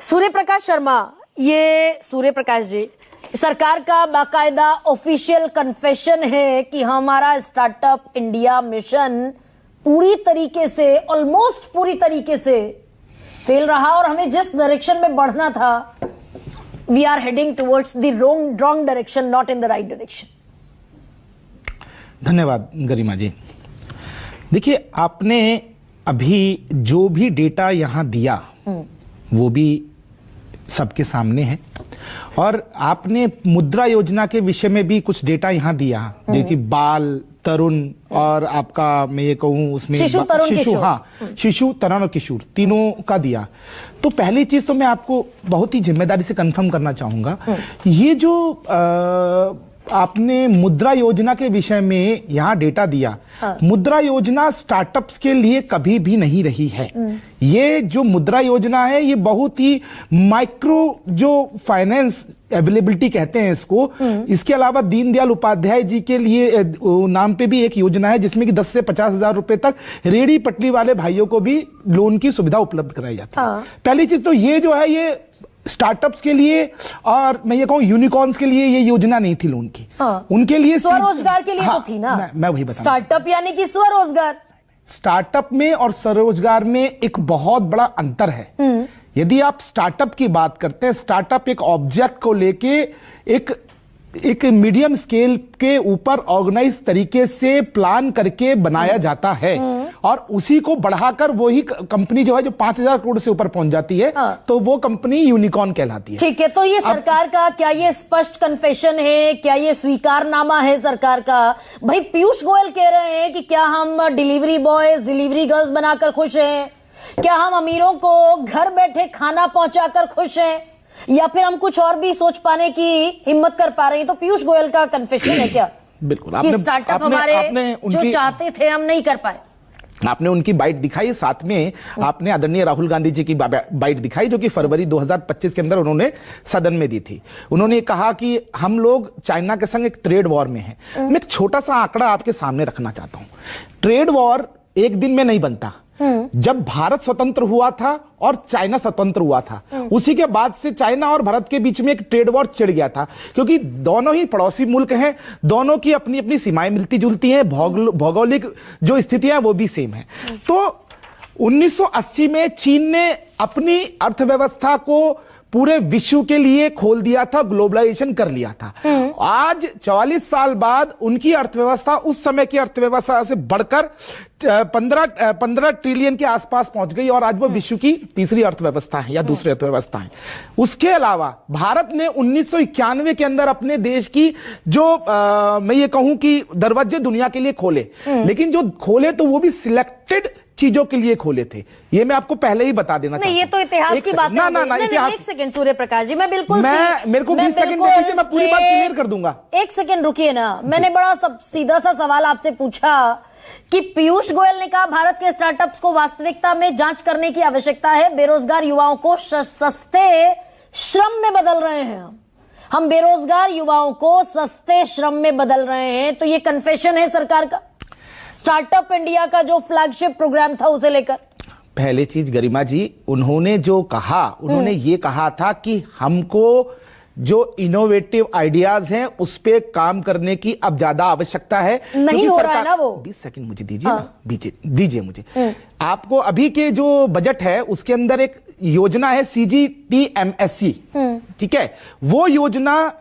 सूर्य प्रकाश शर्मा, ये सूर्य प्रकाश जी, सरकार का बाकायदा ऑफिशियल कन्फेशन है कि हमारा स्टार्टअप इंडिया मिशन पूरी तरीके से, ऑलमोस्ट पूरी तरीके से फेल रहा और हमें जिस डायरेक्शन में बढ़ना था, we are heading towards the wrong direction, not in the right direction. धन्यवाद गरिमा जी। देखिए, आपने अभी जो भी डेटा यहां दिया वो भी सबके सामने है, और आपने मुद्रा योजना के विषय में भी कुछ डेटा यहां दिया, जो कि बाल, तरुण और आपका मैं ये कहूं उसमें शिशु, तरुण और किशोर तीनों का दिया। तो पहली चीज तो मैं आपको बहुत ही जिम्मेदारी से कंफर्म करना चाहूंगा, ये जो आपने मुद्रा योजना के विषय में यहाँ डेटा दिया, मुद्रा योजना स्टार्टअप्स के लिए कभी भी नहीं रही है। ये जो मुद्रा योजना है, ये बहुत ही माइक्रो जो फाइनेंस अवेलेबिलिटी कहते हैं इसको, इसके अलावा दीनदयाल उपाध्याय जी के लिए नाम पे भी एक योजना है जिसमें कि 10 से 50 हजार रुपए तक रेहड़ी पटरी वाले भाइयों को भी लोन की सुविधा उपलब्ध कराई जाती है। पहली चीज तो ये जो है, ये स्टार्टअप्स के लिए और मैं ये कहूं यूनिकॉर्न्स के लिए ये योजना नहीं थी लोन की। उनके लिए स्वरोजगार के लिए तो थी ना। मैं वही बता, स्टार्टअप यानी कि स्वरोजगार। स्टार्टअप में और स्वरोजगार में एक बहुत बड़ा अंतर है। यदि आप स्टार्टअप की बात करते हैं, स्टार्टअप एक ऑब्जेक्ट को लेके एक मीडियम स्केल के ऊपर ऑर्गेनाइज तरीके से प्लान करके बनाया जाता है, और उसी को बढ़ाकर वही कंपनी जो है जो 5,000 करोड़ से ऊपर पहुंच जाती है, तो वो कंपनी यूनिकॉर्न कहलाती है। ठीक है, तो ये सरकार का क्या ये स्पष्ट कन्फेशन है, क्या ये स्वीकारनामा है सरकार का? भाई पीयूष गोयल कह रहे हैं कि क्या हम डिलीवरी बॉयज, डिलीवरी गर्ल्स बनाकर खुश हैं? क्या हम अमीरों को घर बैठे खाना पहुंचाकर खुश हैं, या फिर हम कुछ और भी सोच पाने की हिम्मत कर पा रहे हैं? तो पीयूष गोयल का कन्फेशन है क्या? बिल्कुल, कि स्टार्टअप हमारे जो चाहते थे हम नहीं कर पाए। आपने उनकी बाइट दिखाई, साथ में आपने आदरणीय राहुल गांधी जी की बाइट दिखाई, जो कि फरवरी 2025 के अंदर उन्होंने सदन में दी थी। उन्होंने कहा कि हम लोग चाइना के संग एक ट्रेड वॉर में हैं। मैं एक छोटा सा आंकड़ा आपके सामने रखना चाहता हूं। ट्रेड वॉर एक दिन में नहीं बनता। जब भारत स्वतंत्र हुआ था और चाइना स्वतंत्र हुआ था, उसी के बाद से चाइना और भारत के बीच में एक ट्रेड वॉर छिड़ गया था, क्योंकि दोनों ही पड़ोसी मुल्क हैं, दोनों की अपनी अपनी सीमाएं मिलती जुलती हैं, भौगोलिक जो स्थितियां हैं वो भी सेम है। तो 1980 में चीन ने अपनी अर्थव्यवस्था को पूरे विश्व के लिए खोल दिया था, ग्लोबलाइजेशन कर लिया था। आज 44 साल बाद उनकी अर्थव्यवस्था उस समय की अर्थव्यवस्था से बढ़कर 15 ट्रिलियन के आसपास पहुंच गई, और आज वो विश्व की तीसरी अर्थव्यवस्था है या दूसरी अर्थव्यवस्था है। उसके अलावा भारत ने 1991 के अंदर अपने देश की जो मैं ये कहूं कि दरवाजे दुनिया के लिए खोले, लेकिन जो खोले तो वो भी सिलेक्टेड चीजों के लिए खोले थे। ये मैं आपको पहले ही बता देना चाहता हूं। ये तो इतिहास की बात है। ना, इतिहास। एक सेकंड सूर्य प्रकाश जी, मैं बिल्कुल मेरे को 20 सेकंड दीजिए, मैं पूरी बात क्लियर कर दूंगा। एक सेकंड रुकिए ना, मैंने बड़ा सीधा सा सवाल आपसे पूछा कि पीयूष गोयल ने कहा भारत के स्टार्टअप्स को वास्तविकता में जांच करने की आवश्यकता है। बेरोजगार युवाओं को सस्ते श्रम में बदल रहे हैं हम बेरोजगार युवाओं को सस्ते श्रम में बदल रहे हैं। तो ये कन्फेशन है सरकार का स्टार्टअप इंडिया का जो फ्लैगशिप प्रोग्राम था उसे लेकर। पहले चीज गरिमा जी, उन्होंने जो कहा, उन्होंने ये कहा था कि हमको जो इनोवेटिव आइडियाज हैं उस पे काम करने की अब ज्यादा आवश्यकता है। नहीं हो रहा है ना वो। 20 सेकंड मुझे दीजिए ना, दीजिए मुझे। आपको अभी के जो बजट है उसके अंदर एक योजना है CGTMSE, ठीक है? वो योजना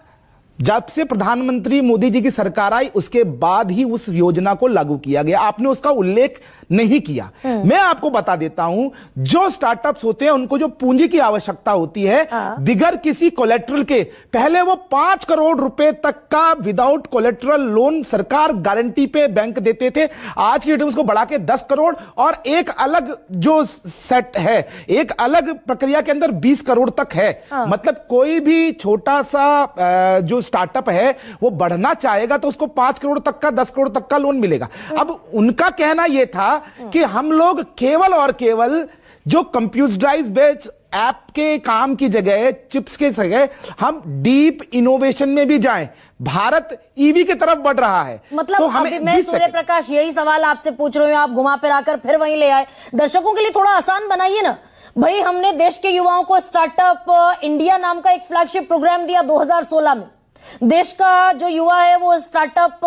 जब से प्रधानमंत्री मोदी जी की सरकार आई उसके बाद ही उस योजना को लागू किया गया। आपने उसका उल्लेख नहीं किया। मैं आपको बता देता हूं, जो स्टार्टअप्स होते हैं उनको जो पूंजी की आवश्यकता होती है, बिगर किसी कोलेट्रल के, पहले वो 5 करोड़ रुपए तक का विदाउट कोलेट्रल लोन सरकार गारंटी पे बैंक देते थे। आज की डेट में उसको बढ़ा के 10 करोड़, और एक अलग जो सेट है, एक अलग प्रक्रिया के अंदर 20 करोड़ तक है। मतलब कोई भी छोटा सा जो स्टार्टअप है वो बढ़ना चाहेगा तो उसको 5 करोड़ तक का, 10 करोड़ तक का लोन मिलेगा। अब उनका कहना यह था कि हम लोग केवल और केवल जो कंप्यूटराइज्ड बेस्ड ऐप के काम की जगह, चिप्स के जगह, हम डीप इनोवेशन में भी जाएं। भारत ईवी की तरफ बढ़ रहा है। मतलब तो अभी मैं सूर्य प्रकाश यही सवाल आपसे पूछ रही हूं, आप घुमा फिरा कर फिर वहीं ले आए। दर्शकों के लिए थोड़ा आसान बनाइए ना। भाई हमने देश के युवाओं को स्टार्टअप इंडिया नाम का एक फ्लैगशिप प्रोग्राम दिया 2016 में। देश का जो युवा है वो स्टार्टअप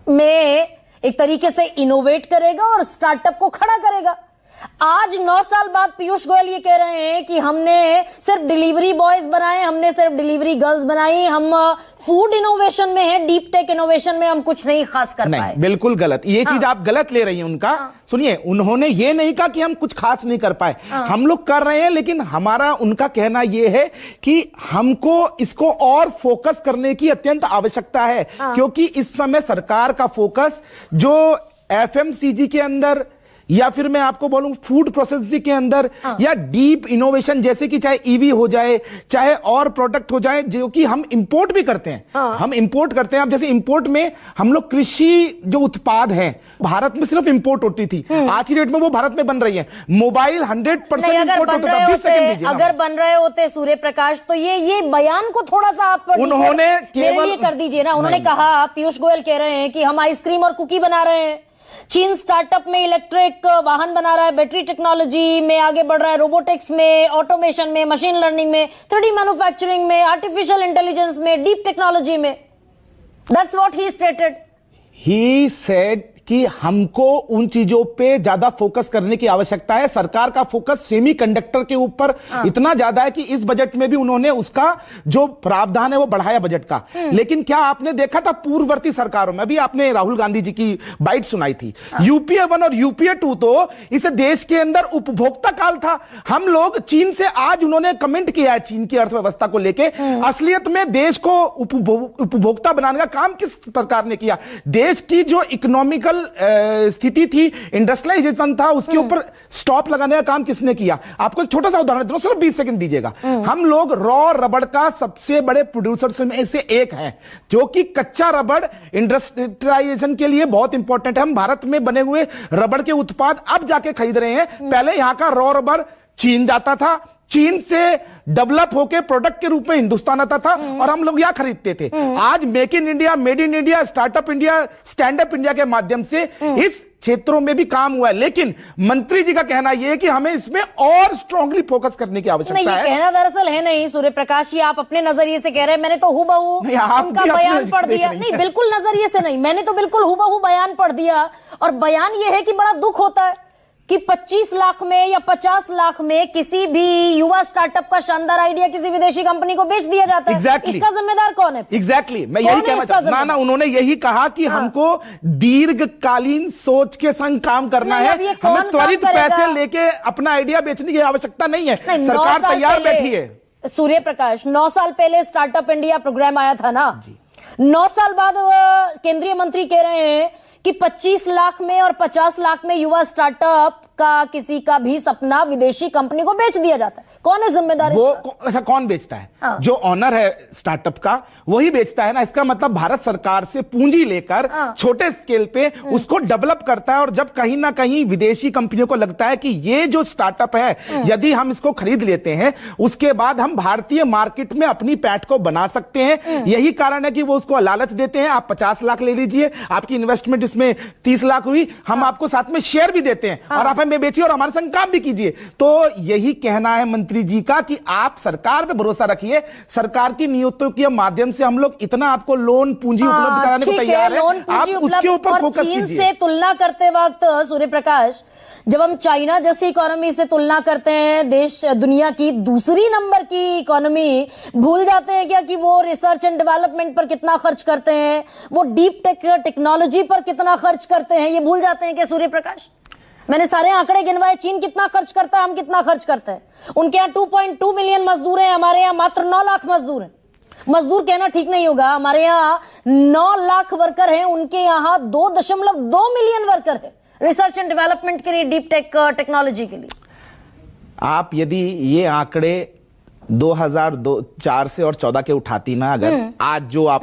में एक तरीके से इनोवेट करेगा और स्टार्टअप को खड़ा करेगा। आज 9 साल बाद पीयूष गोयल ये कह रहे हैं कि हमने सिर्फ डिलीवरी बॉयज बनाए, हमने सिर्फ डिलीवरी गर्ल्स बनाई, हम फूड इनोवेशन में है, डीप टेक इनोवेशन में हम कुछ नहीं खास कर पाए। बिल्कुल गलत, ये चीज आप गलत ले रही हैं उनका। सुनिए, उन्होंने ये नहीं कहा कि हम कुछ खास नहीं कर पाए, हम लोग कर रहे हैं, लेकिन हमारा उनका कहना ये है कि हमको इसको और फोकस करने की अत्यंत आवश्यकता है, क्योंकि इस समय सरकार का फोकस जो एफएमसीजी के अंदर या फिर मैं आपको बोलूं फूड प्रोसेसिंग के अंदर या डीप इनोवेशन, जैसे कि चाहे ईवी हो जाए, चाहे और प्रोडक्ट हो जाए जो कि हम इंपोर्ट भी करते हैं। हम इंपोर्ट करते हैं। अब जैसे इंपोर्ट में हम लोग कृषि जो उत्पाद हैं, भारत में सिर्फ इंपोर्ट होती थी, आज की डेट में वो भारत में बन रही है। मोबाइल 100% इंपोर्ट होता था। 20 सेकंड दीजिए। अगर बन रहे होते सूर्य प्रकाश, तो ये बयान को थोड़ा सा आप उन्होंने केवल कर दीजिए ना। उन्होंने कहा, पीयूष गोयल कह रहे हैं कि हम आइसक्रीम और कुकी बना रहे हैं, चीन स्टार्टअप में इलेक्ट्रिक वाहन बना रहा है, बैटरी टेक्नोलॉजी में आगे बढ़ रहा है, रोबोटिक्स में, ऑटोमेशन में, मशीन लर्निंग में, 3D मैन्युफैक्चरिंग में, आर्टिफिशियल इंटेलिजेंस में, डीप टेक्नोलॉजी में। That's what he stated. He said कि हमको उन चीजों पे ज्यादा फोकस करने की आवश्यकता है। सरकार का फोकस सेमीकंडक्टर के ऊपर इतना ज्यादा है कि इस बजट में भी उन्होंने उसका जो प्रावधान है वो बढ़ाया बजट का। लेकिन क्या आपने देखा था पूर्ववर्ती सरकारों में भी, आपने राहुल गांधी जी की बाइट सुनाई थी, यूपीए 1 और यूपीए 2 तो इस देश के अंदर उपभोक्ता काल था। हम लोग चीन से, आज उन्होंने कमेंट किया है चीन की अर्थव्यवस्था को लेके, असलियत में देश को उपभोक्ता बनाने का काम किस प्रकार ने किया। देश की जो इकोनॉमिकल स्थिति थी, इंडस्ट्रियलाइजेशन था, उसके ऊपर स्टॉप लगाने का काम किसने किया। आपको एक छोटा सा उदाहरण देता हूं, सिर्फ 20 सेकंड दीजिएगा। हम लोग रॉ रबड़ का सबसे बड़े प्रोड्यूसर्स में से एक हैं, जो कि कच्चा रबड़ इंडस्ट्रियलाइजेशन के लिए बहुत इंपॉर्टेंट है। हम भारत में बने हुए रबड़ के उत्पाद अब जाके खरीद रहे हैं। पहले यहां का रॉ रबड़ चीन जाता था, चीन से डेवलप होकर प्रोडक्ट के रूप में हिंदुस्तान आता था और हम लोग यहां खरीदते थे। आज make in India, made in India, startup India, stand up India के माध्यम से इस क्षेत्रों में भी काम हुआ है। लेकिन मंत्री जी का कहना यह है कि हमें इसमें और स्ट्रांगली फोकस करने की आवश्यकता है। कहना दरअसल है नहीं सूर्य प्रकाश, ये आप अपने नजरिए से कह रहे हैं। मैंने तो हूबहू उनका बयान पढ़ दिया। नहीं, बिल्कुल नजरिए से नहीं, मैंने तो बिल्कुल हूबहू बयान पढ़ दिया। और बयान यह है कि बड़ा दुख होता है कि 25 लाख में या 50 लाख में किसी भी युवा स्टार्टअप का शानदार आइडिया किसी विदेशी कंपनी को बेच दिया जाता है। इसका जिम्मेदार कौन है? मैं यही कहना चाहता हूं। ना, उन्होंने यही कहा कि हमको दीर्घकालीन सोच के संग काम करना है। हमें त्वरित पैसे लेके अपना आइडिया बेचने की आवश्यकता नहीं है। सरकार तैयार बैठी है। सूर्य प्रकाश, 9 साल पहले स्टार्टअप इंडिया प्रोग्राम आया था ना। 9 साल बाद केंद्रीय मंत्री कह रहे हैं कि 25 लाख में और 50 लाख में युवा स्टार्टअप का किसी का भी सपना विदेशी कंपनी को बेच दिया जाता है। कौन है जिम्मेदार? वो कौन बेचता है? जो ऑनर है स्टार्टअप का वही बेचता है ना। इसका मतलब भारत सरकार से पूंजी लेकर छोटे स्केल पे उसको डेवलप करता है। और जब कहीं ना कहीं विदेशी कंपनियों को लगता है कि ये जो स्टार्टअप है, यदि हम इसको खरीद लेते हैं, उसके बाद हम भारतीय मार्केट में अपनी पैठ को बना सकते हैं। यही कारण है कि वो उसको लालच देते हैं, आप 50 लाख ले लीजिए, आपकी इन्वेस्टमेंट इसमें 30 लाख हुई, हम आपको साथ में शेयर भी देते हैं और आप हमें बेचिए और हमारे संग काम भी कीजिए। तो यही कहना है मंत्री जी का कि आप सरकार पे भरोसा रखिए। सरकार की नीतियों के माध्यम से हम लोग इतना आपको लोन पूंजी उपलब्ध कराने को तैयार है। आप उसके ऊपर फोकस कीजिए। चीन से तुलना करते वक्त सूर्य प्रकाश, जब हम चाइना जैसी इकोनॉमी से तुलना करते हैं, देश दुनिया की दूसरी नंबर की इकोनॉमी, भूल जाते हैं क्या कि वो रिसर्च एंड डेवलपमेंट पर कितना खर्च करते हैं, वो डीप टेक्नोलॉजी पर कितना खर्च करते हैं, ये भूल जाते हैं क्या सूर्य प्रकाश? मैंने सारे आंकड़े गिनवाए। चीन कितना खर्च करता है, हम कितना खर्च करते हैं। उनके यहाँ 2.2 मिलियन मजदूर हैं, हमारे यहाँ मात्र 9 लाख मजदूर हैं। मजदूर कहना ठीक नहीं होगा, हमारे यहाँ 9 लाख वर्कर हैं, उनके यहाँ 2.2 मिलियन वर्कर है रिसर्च एंड डेवलपमेंट के लिए, डीप टेक टेक्नोलॉजी के लिए। आप यदि ये आंकड़े 2004 से और 14 के उठाती ना अगर आज जो आप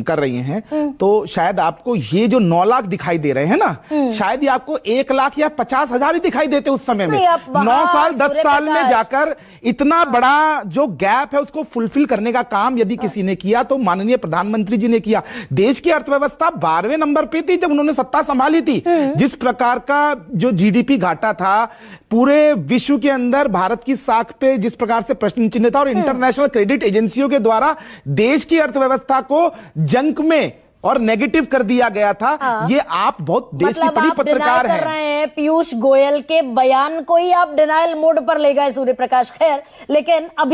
कर रही हैं तो शायद आपको ये जो 9 लाख दिखाई दे रहे हैं ना, शायद ये आपको 1 लाख या 50,000 ही दिखाई देते उस समय में। नहीं, आप 9 साल 10 सूर्य साल में प्रकाश। जाकर इतना बड़ा जो गैप है उसको फुलफिल करने का काम यदि किसी ने किया तो माननीय प्रधानमंत्री जी ने किया। देश की अर्थव्यवस्था 12वें नंबर पे थी जब उन्होंने सत्ता संभाली थी। जिस प्रकार का जो जीडीपी घाटा था पूरे विश्व के अंदर, भारत की साख पे जिस प्रकार से प्रश्न चिन्ह था और इंटरनेशनल क्रेडिट एजेंसियों के द्वारा देश की अर्थव्यवस्था को जंक में और नेगेटिव कर दिया गया था। ये आप बहुत देश की बड़ी पत्रकार कर रहे हैं पीयूष गोयल के बयान को ही आप डिनायल मोड पर ले गए सूर्य प्रकाश। खैर, लेकिन अभी